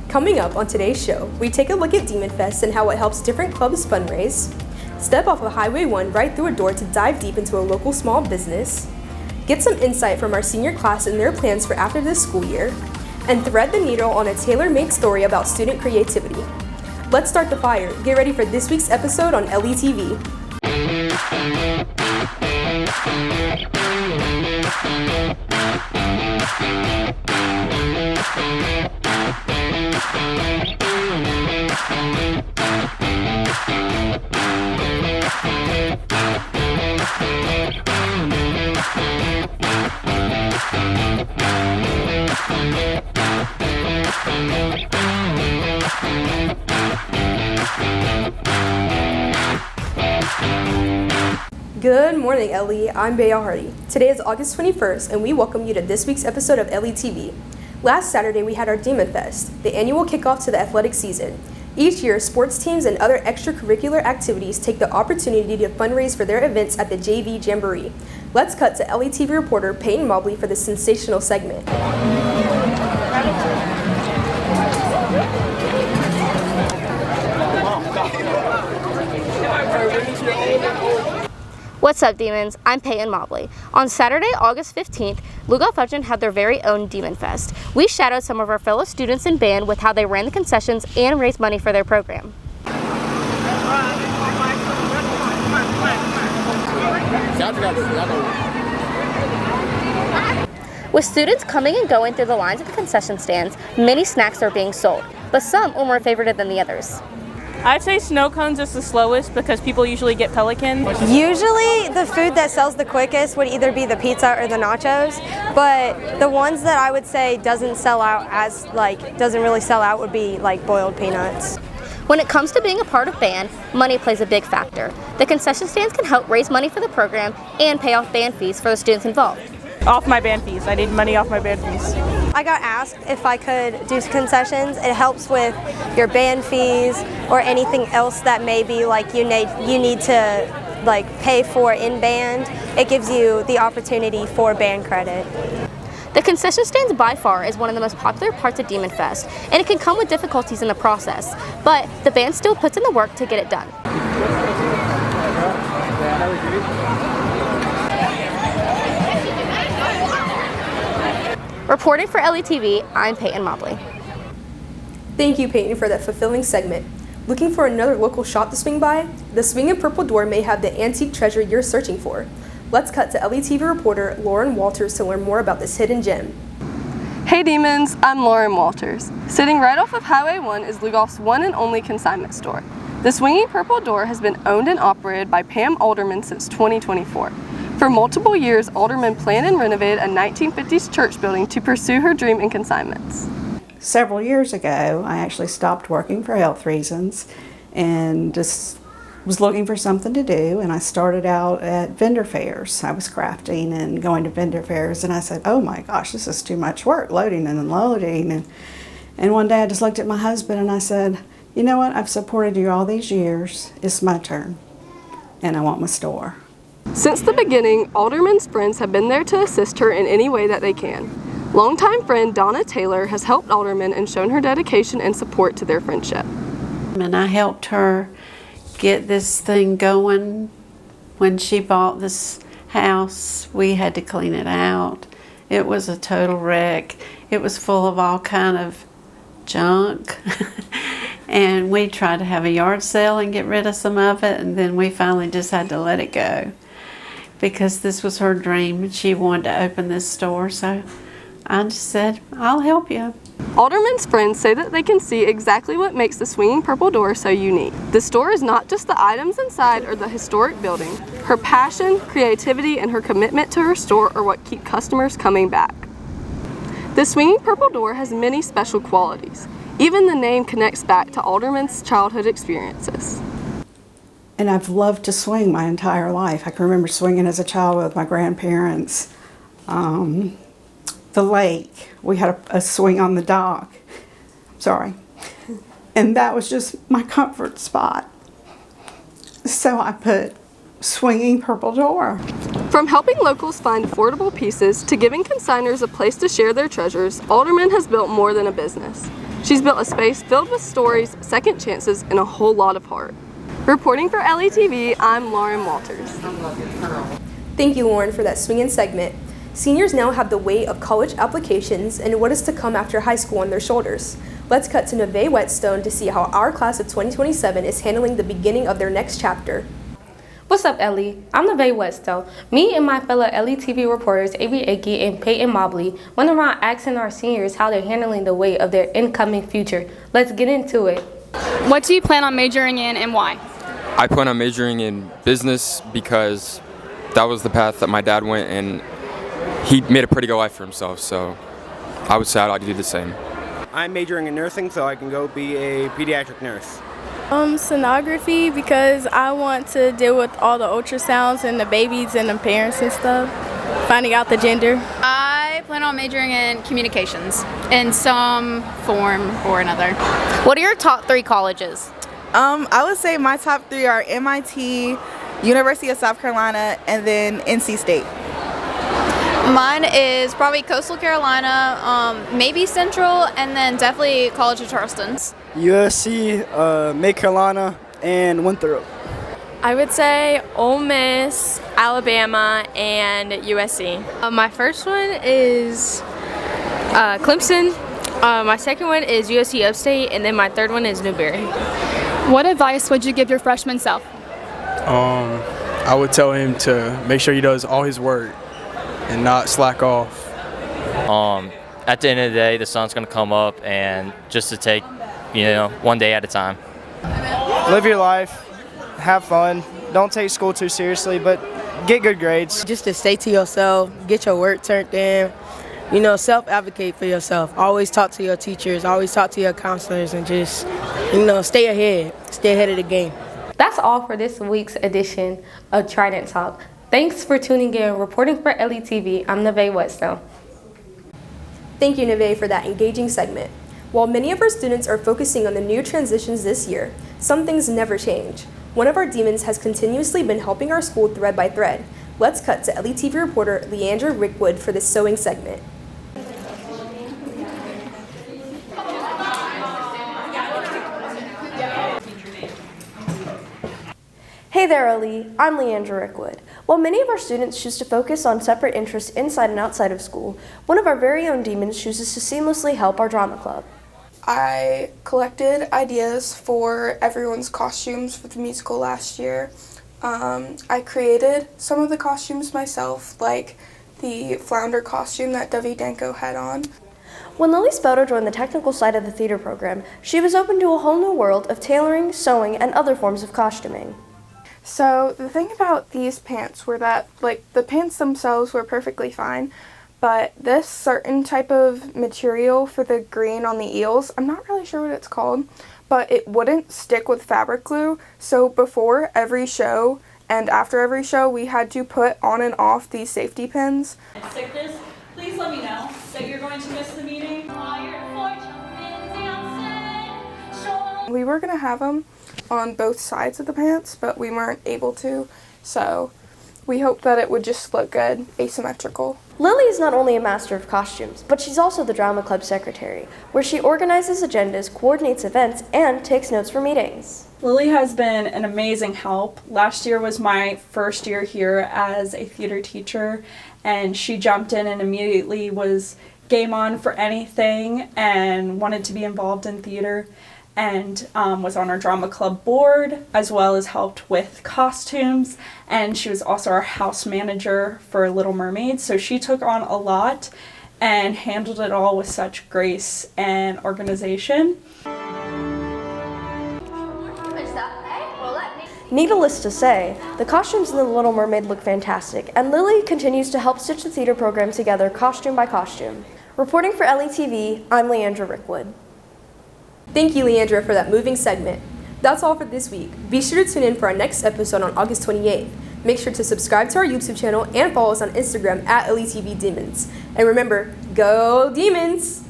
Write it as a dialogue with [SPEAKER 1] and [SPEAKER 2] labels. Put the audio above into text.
[SPEAKER 1] Coming up on today's show, we take a look at Demonfest and how it helps different clubs fundraise, step off of Highway 1 right through a door to dive deep into a local small business, get some insight from our senior class and their plans for after this school year, and thread the needle on a tailor-made story about student creativity. Let's start the fire. Get ready for this week's episode on LETV. Good morning, LE. I'm Bayal Hardy. Today is August 21st, and we welcome you to this week's episode of LETV. Last Saturday, we had our Demonfest, the annual kickoff to the athletic season. Each year, sports teams and other extracurricular activities take the opportunity to fundraise for their events at the JV Jamboree. Let's cut to LETV reporter Peyton Mobley for this sensational segment.
[SPEAKER 2] What's up, Demons? I'm Peyton Mobley. On Saturday, August 15th, Lugoff-Elgin had their very own Demonfest. We shadowed some of our fellow students in band with how they ran the concessions and raised money for their program. With students coming and going through the lines at the concession stands, many snacks are being sold, but some are more favored than the others.
[SPEAKER 3] I'd say snow cones is the slowest because people usually get Pelican.
[SPEAKER 4] Usually the food that sells the quickest would either be the pizza or the nachos, but the ones that I would say doesn't really sell out would be like boiled peanuts.
[SPEAKER 2] When it comes to being a part of band, money plays a big factor. The concession stands can help raise money for the program and pay off band fees for the students involved.
[SPEAKER 3] Off my band fees. I need money off my band fees.
[SPEAKER 4] I got asked if I could do concessions. It helps with your band fees or anything else that maybe like you need to like pay for in band. It gives you the opportunity for band credit.
[SPEAKER 2] The concession stands by far is one of the most popular parts of Demonfest, and it can come with difficulties in the process, but the band still puts in the work to get it done. Reporting for LETV, I'm Peyton Mobley.
[SPEAKER 1] Thank you, Peyton, for that fulfilling segment. Looking for another local shop to swing by? The Swingin' Purple Door may have the antique treasure you're searching for. Let's cut to LETV reporter Lauren Walters to learn more about this hidden gem.
[SPEAKER 5] Hey Demons, I'm Lauren Walters. Sitting right off of Highway 1 is Lugoff's one and only consignment store. The Swingin' Purple Door has been owned and operated by Pam Alderman since 2024. For multiple years, Alderman planned and renovated a 1950s church building to pursue her dream in consignments.
[SPEAKER 6] Several years ago, I actually stopped working for health reasons and just was looking for something to do, and I started out at vendor fairs. I was crafting and going to vendor fairs, and I said, oh my gosh, this is too much work, loading and unloading. And one day I just looked at my husband and I said, you know what, I've supported you all these years, it's my turn, and I want my store.
[SPEAKER 5] Since the beginning, Alderman's friends have been there to assist her in any way that they can. Longtime friend Donna Taylor has helped Alderman and shown her dedication and support to their friendship.
[SPEAKER 7] And I helped her get this thing going. When she bought this house, we had to clean it out. It was a total wreck. It was full of all kind of junk. And we tried to have a yard sale and get rid of some of it, and then we finally just had to let it go because this was her dream and she wanted to open this store, so I just said, I'll help you.
[SPEAKER 5] Alderman's friends say that they can see exactly what makes the Swingin' Purple Door so unique. The store is not just the items inside or the historic building. Her passion, creativity, and her commitment to her store are what keep customers coming back. The Swingin' Purple Door has many special qualities. Even the name connects back to Alderman's childhood experiences.
[SPEAKER 6] And I've loved to swing my entire life. I can remember swinging as a child with my grandparents. The lake, we had a swing on the dock. Sorry. And that was just my comfort spot. So I put Swingin' Purple Door.
[SPEAKER 5] From helping locals find affordable pieces to giving consigners a place to share their treasures, Alderman has built more than a business. She's built a space filled with stories, second chances, and a whole lot of heart. Reporting for LETV, I'm Lauren Walters.
[SPEAKER 1] Thank you, Lauren, for that swinging segment. Seniors now have the weight of college applications and what is to come after high school on their shoulders. Let's cut to Neve Whetstone to see how our class of 2027 is handling the beginning of their next chapter.
[SPEAKER 8] What's up, Ellie? I'm Neve Whetstone. Me and my fellow LETV reporters, A.B. Akey and Peyton Mobley, went around asking our seniors how they're handling the weight of their incoming future. Let's get into it.
[SPEAKER 9] What do you plan on majoring in and why?
[SPEAKER 10] I plan on majoring in business because that was the path that my dad went, and he made a pretty good life for himself, so I would say I'd like to do the same.
[SPEAKER 11] I'm majoring in nursing so I can go be a pediatric nurse.
[SPEAKER 12] Sonography because I want to deal with all the ultrasounds and the babies and the parents and stuff, finding out the gender.
[SPEAKER 9] I plan on majoring in communications in some form or another.
[SPEAKER 2] What are your top 3 colleges?
[SPEAKER 13] I would say my top 3 are MIT, University of South Carolina, and then NC State.
[SPEAKER 9] Mine is probably Coastal Carolina, maybe Central, and then definitely College of Charleston's.
[SPEAKER 14] USC, North Carolina, and Winthrop.
[SPEAKER 15] I would say Ole Miss, Alabama, and USC. My first one is Clemson. My second one is USC Upstate, and then my third one is Newberry.
[SPEAKER 9] What advice would you give your freshman self?
[SPEAKER 16] I would tell him to make sure he does all his work and not slack off.
[SPEAKER 17] At the end of the day, the sun's going to come up, and just to take, one day at a time.
[SPEAKER 14] Live your life, have fun, don't take school too seriously, but get good grades.
[SPEAKER 18] Just to stay to yourself, get your work turned in, self-advocate for yourself. Always talk to your teachers, always talk to your counselors, and just, stay ahead of the game.
[SPEAKER 8] That's all for this week's edition of Trident Talk. Thanks for tuning in. Reporting for LETV, I'm Neve Whetstone.
[SPEAKER 1] Thank you, Neve, for that engaging segment. While many of our students are focusing on the new transitions this year, some things never change. One of our demons has continuously been helping our school thread by thread. Let's cut to LETV reporter Leandra Rickwood for this sewing segment.
[SPEAKER 19] Hey there, Ali. I'm Leandra Rickwood. While many of our students choose to focus on separate interests inside and outside of school, one of our very own demons chooses to seamlessly help our drama club.
[SPEAKER 20] I collected ideas for everyone's costumes for the musical last year. I created some of the costumes myself, like the flounder costume that Dovey Danko had on.
[SPEAKER 19] When Lily Spelter joined the technical side of the theater program, she was open to a whole new world of tailoring, sewing, and other forms of costuming.
[SPEAKER 20] So the thing about these pants were that, the pants themselves were perfectly fine, but this certain type of material for the green on the eels, I'm not really sure what it's called, but it wouldn't stick with fabric glue, so before every show and after every show, we had to put on and off these safety pins.
[SPEAKER 21] Sickness, please let me know that you're going to miss the meeting.
[SPEAKER 20] We were going to have them on both sides of the pants, but we weren't able to, so we hoped that it would just look good, asymmetrical.
[SPEAKER 19] Lily is not only a master of costumes, but she's also the drama club secretary, where she organizes agendas, coordinates events, and takes notes for meetings.
[SPEAKER 22] Lily has been an amazing help. Last year was my first year here as a theater teacher, and she jumped in and immediately was game on for anything and wanted to be involved in theater, and was on our drama club board, as well as helped with costumes, and she was also our house manager for Little Mermaid, so she took on a lot and handled it all with such grace and organization.
[SPEAKER 19] Needless to say, the costumes in The Little Mermaid look fantastic, and Lily continues to help stitch the theater program together costume by costume. Reporting for LETV, I'm Leandra Rickwood.
[SPEAKER 1] Thank you, Leandra, for that moving segment. That's all for this week. Be sure to tune in for our next episode on August 28th. Make sure to subscribe to our YouTube channel and follow us on Instagram at LETV Demons. And remember, go Demons!